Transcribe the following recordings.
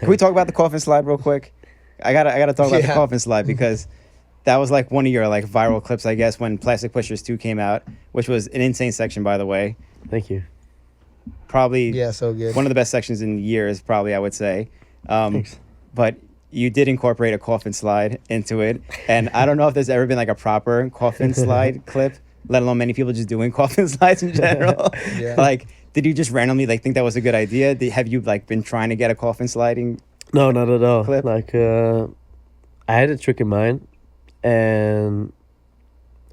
Can we talk about the Coffin slide real quick? I gotta talk about the Coffin slide because that was like one of your like viral clips, I guess, when Plastic Pushers 2 came out, which was an insane section, by the way. Thank you. Probably so good. one of the best sections in years, probably, I would say. Thanks. But you did incorporate a Coffin slide into it. And I don't know if there's ever been like a proper Coffin slide clip, let alone many people just doing Coffin slides in general. Like, did you just randomly like think that was a good idea? Have you like been trying to get a Coffin sliding? No, not at all. Clip? Like, I had a trick in mind, and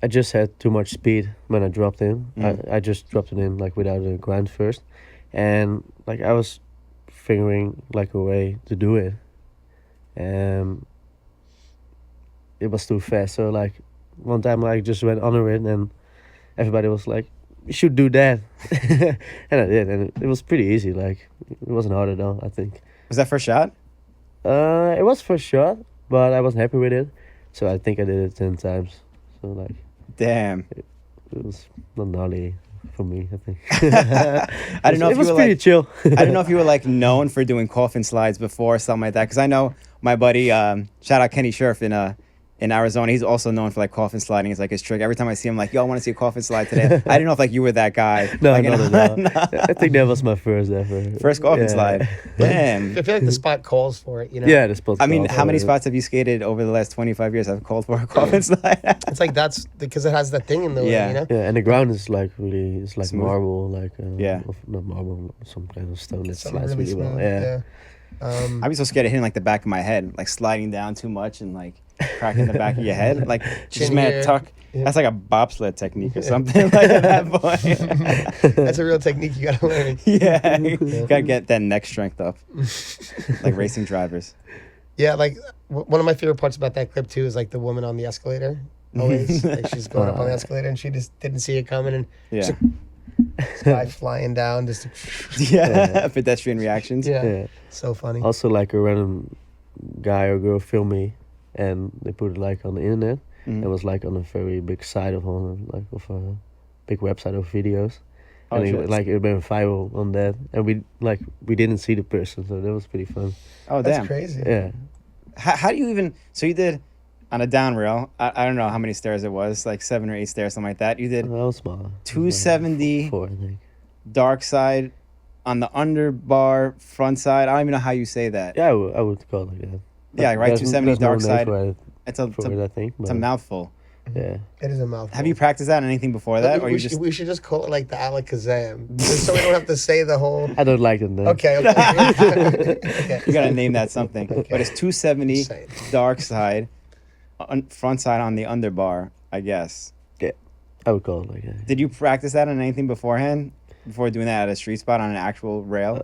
I just had too much speed when I dropped in. I just dropped it in like without a grind first, and like I was figuring like a way to do it, and it was too fast. So like one time I just went under it, and everybody was like, "You should do that," and I did, and it was pretty easy. Like it wasn't hard at all, I think. Was that first shot? It was first shot, but I wasn't happy with it, so I think I did it 10 times. So like, damn, it was not gnarly for me, I think. I don't know. It was pretty chill. I don't know if you were like known for doing Coffin slides before or something like that, because I know my buddy, shout out Kenny Scherf in Arizona, he's also known for like Coffin sliding. It's like his trick. Every time I see him, like, yo, I want to see a Coffin slide today. I didn't know if like you were that guy. No, like, no. I think that was my first ever. First Coffin slide. Damn. I feel like the spot calls for it, you know? Yeah, the spot. I mean, how many spots have you skated over the last 25 years have called for a Coffin slide? It's like that's because it has that thing in the way, you know? Yeah, and the ground is like really, it's like Smooth. marble, like Yeah. not marble, some kind of stone that Something slides really really well. smooth. Yeah. I'd be so scared of hitting like the back of my head, like sliding down too much and like cracking the back of your head. Like, just Chin man, here. tuck. Yeah. That's like a bobsled technique or something like at that point. That's a real technique you gotta learn. Yeah, you gotta get that neck strength up, like racing drivers. Yeah, like one of my favorite parts about that clip too is like the woman on the escalator. Always, like she's going up on the escalator and she just didn't see it coming, and Yeah, this guy flying down, just yeah. Pedestrian reactions. yeah, so funny. Also, like a random guy or girl filmed me, and they put it like on the internet. Mhm. It was like on a very big site of a big website of videos, Oh, and shit. it went viral on that. And we didn't see the person, so that was pretty fun. Oh That's damn. crazy. Yeah, How do you even? So you did on a down rail. I don't know how many stairs it was, like 7 or 8 stairs, something like that. You did that was small. 270 4, I think. dark side on the underbar front side. I don't even know how you say that. Yeah, I would call it like that. Yeah, right. There's 270 there's no dark name side. for it, It's a I think. it's a but mouthful. Yeah. It is a mouthful. Have you practiced that on anything before that, or we you should, just? we should just call it like the Alakazam, just so we don't have to say the whole. I don't like it. Though. Okay. Okay. You gotta name that something. But it's 270 Just saying. dark side, front side on the underbar, I guess. I would call it like that. Did you practice that on anything beforehand? Before doing that at a street spot on an actual rail?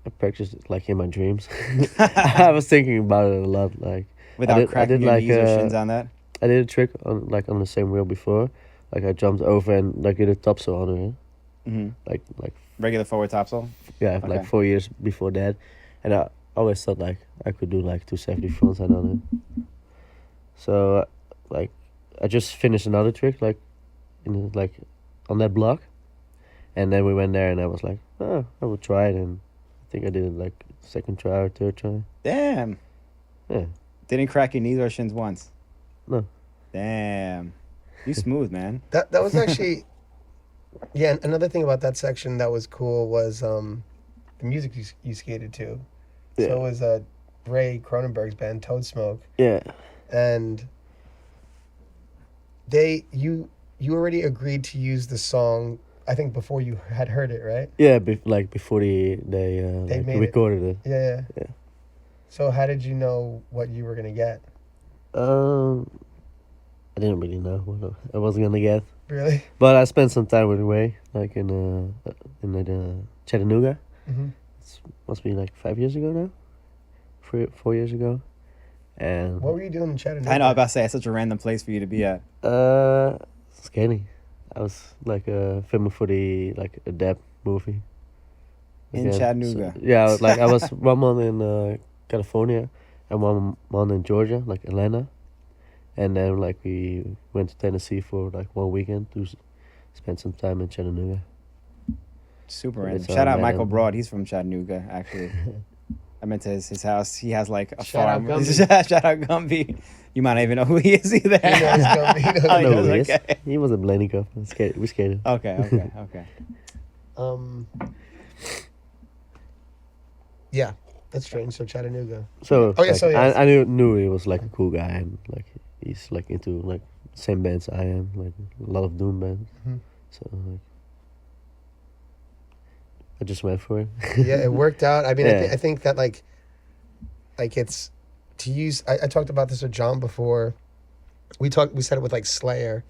I practiced it like in my dreams. I was thinking about it a lot. Like Without cracking did your like, knees or shins on that? I did a trick on the same rail before. Like I jumped over and like did a topsail on it. Hmm. Like Regular forward topsail? yeah, Okay. like 4 years before that, and I always thought like I could do like 270 frontside on it. So like I just finished another trick like on that block, and then we went there and I was like, oh, I would try it, and I think I did it like second try or third try. Damn. Yeah. Didn't crack your knees or shins once? No. Damn. You smooth, man. That was actually, yeah. Another thing about that section that was cool was the music you skated to. Yeah. So it was Ray Cronenberg's band Toad Smoke, Yeah. and you already agreed to use the song. I think before you had heard it, right? Yeah, before they made it. recorded it. Yeah. Yeah. So how did you know what you were gonna get? I didn't really know what I was gonna get, Really? but I spent some time with Ray, like in Chattanooga. Mm-hmm. It must be like 5 years ago now, 4 years ago, and What were you doing in Chattanooga? I know, I was about to say, it's such a random place for you to be at. skating. I was like filming for the like Adapt movie. In Again, Chattanooga. yeah, like I was 1 month in California and 1 month in Georgia, like Atlanta, and then like we went to Tennessee for like 1 weekend to spend some time in Chattanooga. Super Yeah, random. it's Shout out random. Michael Broad. He's from Chattanooga, actually. I've been to his house. He has like a Shout out farm. Gumby. Shout out Gumby. You might not even know who he is either. He knows Gumby. He knows Oh, he No, knows, he is. okay. He wasn't blaming Coffin. We skated. Okay. Yeah, that's strange. So Chattanooga. So, Oh, yeah, like, so, yeah. I knew he was like a cool guy, and like he's like into like same bands I am, like a lot of doom bands. Mhm. So like, I just went for it. Yeah, it worked out. I mean, Yeah. I think that like it's to use. I talked about this with John before. We said it with like Slayer.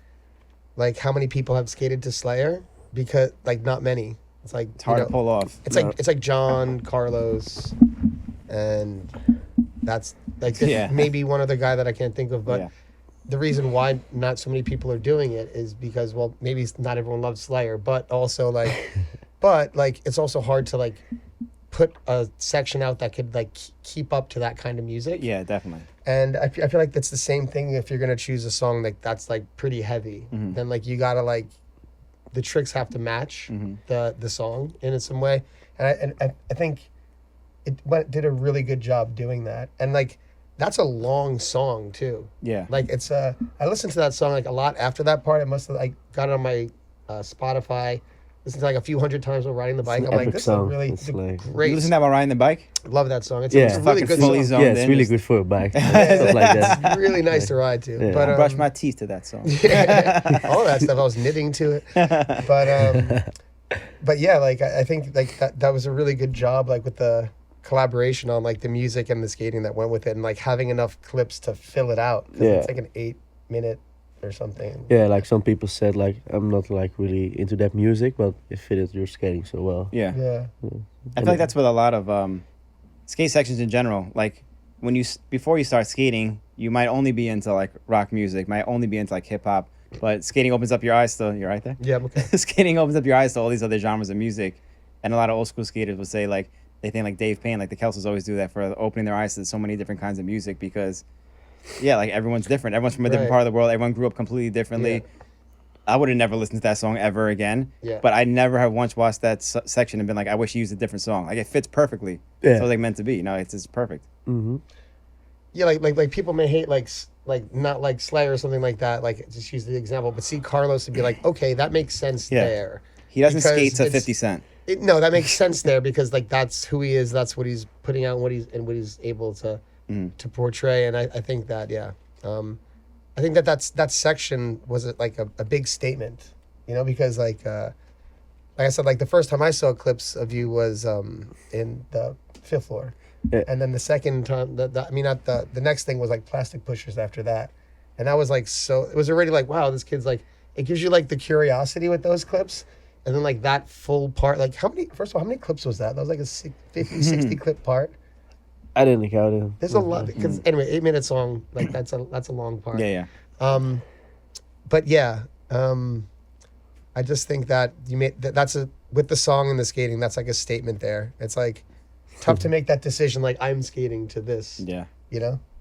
Like, how many people have skated to Slayer? Because like not many. It's like It's hard to pull off. It's No. like John, Carlos, and that's like Yeah. maybe one other guy that I can't think of. But Yeah. the reason why not so many people are doing it is because, well, maybe not everyone loves Slayer, but also like, but like it's also hard to like put a section out that could like keep up to that kind of music. Yeah, definitely. And I feel like that's the same thing if you're gonna choose a song like that's like pretty heavy. Mhm. Then like you gotta like the tricks have to match Mhm. the song in some way. And I think it did a really good job doing that. And like that's a long song too. Yeah. Like it's I listened to that song like a lot after that part. I must have like got it on my Spotify. Listened to like a few hundred times while riding the bike. an I'm like, epic this song. is a really It's like- great. You listen to that while riding the bike? Love that song. It's, Yeah. it's a really Fucking good fully song. zoned Yeah, it's in, really just- good for a bike. Yeah, Stuff like that. it's really nice to ride to. Yeah. But I brush my teeth to that song. yeah, all that stuff. I was knitting to it, but yeah, like I think like that was a really good job, like with the collaboration on like the music and the skating that went with it, and like having enough clips to fill it out. 'Cause Yeah. it's like an 8-minute or something. Yeah, like some people said, like I'm not like really into that music, but it fitted your skating so well. Yeah. Yeah, I feel like that's with a lot of skate sections in general. Like when before you start skating, you might only be into like rock music, might only be into like hip hop, but skating opens up your eyes to, you're right there? yeah, I'm okay. Skating opens up your eyes to all these other genres of music. And a lot of old school skaters will say like, they think like Dave Payne, like the Kelsos always do that for opening their eyes to so many different kinds of music because, yeah, like everyone's different. Everyone's from a different Right. part of the world. Everyone grew up completely differently. Yeah. I would have never listened to that song ever again. Yeah. But I never have once watched that section and been like, I wish you used a different song. Like it fits perfectly. Yeah. It's what like meant to be. You know, it's just perfect. Mm-hmm. Yeah, like people may hate like not like Slayer or something like that. Like just use the example, but see Carlos and be like, okay, that makes sense Yeah. there. He doesn't Because skate to it's- 50 Cent. No, that makes sense there because like that's who he is. That's what he's putting out, what he's able to portray. And I think that I think that section was like a big statement, you know, because like I said, like the first time I saw clips of you was in the fifth floor, Yeah. and then the second time the next thing was like Plastic Pushers after that, and that was like so it was already like wow, this kid's like it gives you like the curiosity with those clips. And then like that full part, like how many clips was that? That was like a 50, 60 clip part. I didn't count it. There's a lot because anyway, 8-minute song, like that's a long part. Yeah. But yeah, I just think that you made that's with the song and the skating, that's like a statement there. It's like tough to make that decision. Like I'm skating to this, Yeah. you know?